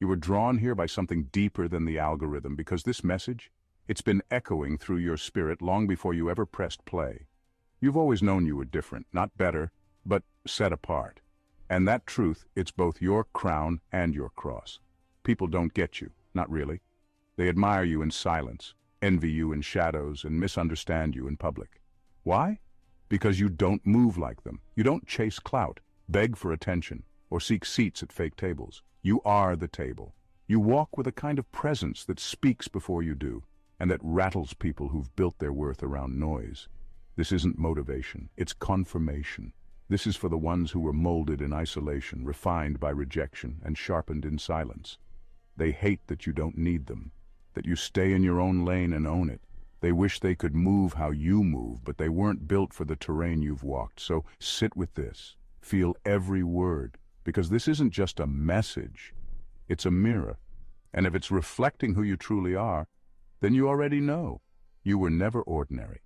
You were drawn here by something deeper than the algorithm because this message, it's been echoing through your spirit long before you ever pressed play. You've always known you were different, not better, but set apart. And that truth, it's both your crown and your cross. People don't get you, not really. They admire you in silence, envy you in shadows, and misunderstand you in public. Why? Because you don't move like them. You don't chase clout, beg for attention, or seek seats at fake tables. You are the table. You walk with a kind of presence that speaks before you do, and that rattles people who've built their worth around noise. This isn't motivation, it's confirmation. This is for the ones who were molded in isolation, refined by rejection, and sharpened in silence. They hate that you don't need them, that you stay in your own lane and own it. They wish they could move how you move, but they weren't built for the terrain you've walked. So sit with this, feel every word, because this isn't just a message, it's a mirror. And if it's reflecting who you truly are, then you already know. You were never ordinary,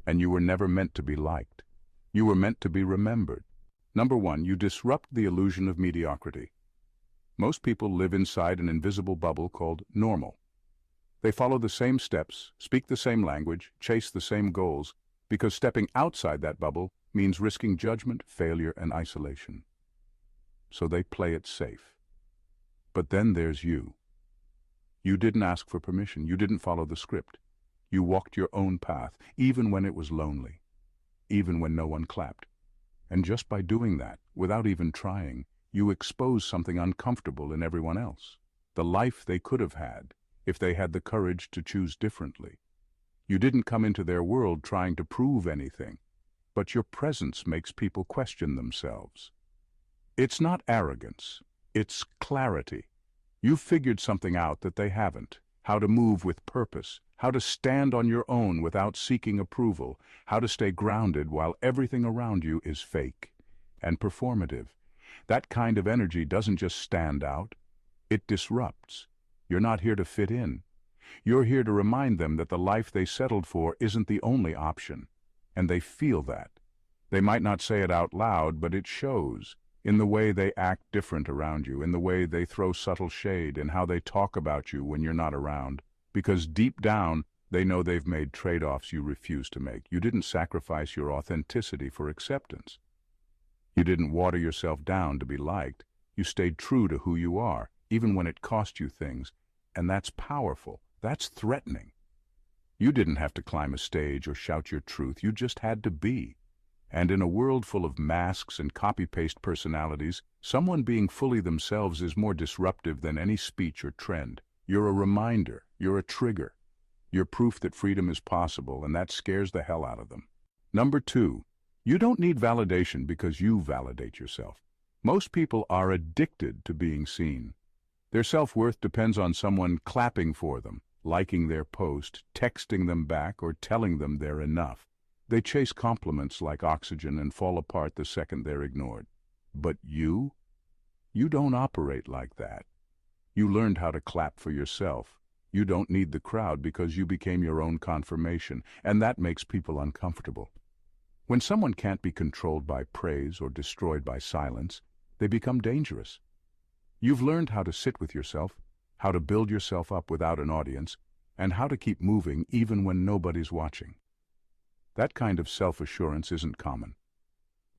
and you were never meant to be liked. You were meant to be remembered. Number one, you disrupt the illusion of mediocrity. Most people live inside an invisible bubble called normal. They follow the same steps, speak the same language, chase the same goals, because stepping outside that bubble means risking judgment, failure, and isolation. So they play it safe. But then there's you. You didn't ask for permission. You didn't follow the script. You walked your own path, even when it was lonely, even when no one clapped. And just by doing that, without even trying, you expose something uncomfortable in everyone else. The life they could have had, if they had the courage to choose differently. You didn't come into their world trying to prove anything, but your presence makes people question themselves. It's not arrogance, it's clarity. You've figured something out that they haven't, how to move with purpose, how to stand on your own without seeking approval, how to stay grounded while everything around you is fake and performative. That kind of energy doesn't just stand out, it disrupts. You're not here to fit in. You're here to remind them that the life they settled for isn't the only option, and they feel that. They might not say it out loud, but it shows in the way they act different around you, in the way they throw subtle shade, in how they talk about you when you're not around. Because deep down, they know they've made trade-offs you refuse to make. You didn't sacrifice your authenticity for acceptance. You didn't water yourself down to be liked. You stayed true to who you are, even when it cost you things. And that's powerful. That's threatening. You didn't have to climb a stage or shout your truth. You just had to be. And in a world full of masks and copy-paste personalities, someone being fully themselves is more disruptive than any speech or trend. You're a reminder. You're a trigger. You're proof that freedom is possible, and that scares the hell out of them. Number two, you don't need validation because you validate yourself. Most people are addicted to being seen. Their self-worth depends on someone clapping for them, liking their post, texting them back, or telling them they're enough. They chase compliments like oxygen and fall apart the second they're ignored. But you don't operate like that. You learned how to clap for yourself. You don't need the crowd because you became your own confirmation, and that makes people uncomfortable. When someone can't be controlled by praise or destroyed by silence, they become dangerous. You've learned how to sit with yourself, how to build yourself up without an audience, and how to keep moving even when nobody's watching. That kind of self-assurance isn't common.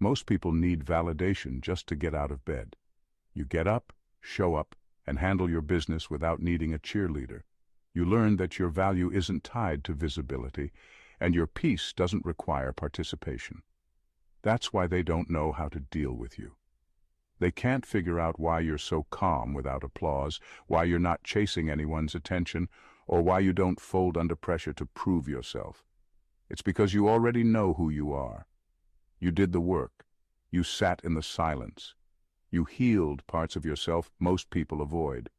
Most people need validation just to get out of bed. You get up, show up, and handle your business without needing a cheerleader. You learn that your value isn't tied to visibility, and your peace doesn't require participation. That's why they don't know how to deal with you. They can't figure out why you're so calm without applause, why you're not chasing anyone's attention, or why you don't fold under pressure to prove yourself. It's because you already know who you are. You did the work. You sat in the silence. You healed parts of yourself most people avoid.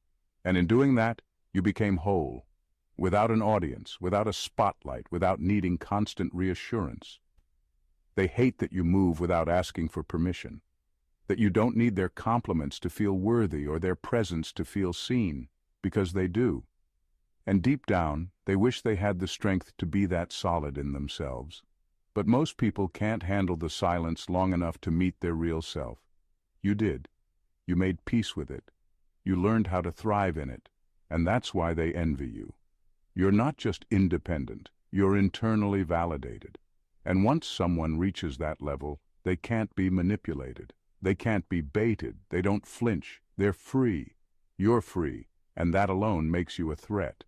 And in doing that, you became whole, without an audience, without a spotlight, without needing constant reassurance. They hate that you move without asking for permission, that you don't need their compliments to feel worthy or their presence to feel seen, because they do. And deep down, they wish they had the strength to be that solid in themselves. But most people can't handle the silence long enough to meet their real self. You did. You made peace with it. You learned how to thrive in it, and that's why they envy you. You're not just independent, you're internally validated. And once someone reaches that level, they can't be manipulated. They can't be baited. They don't flinch. They're free. You're free, and that alone makes you a threat.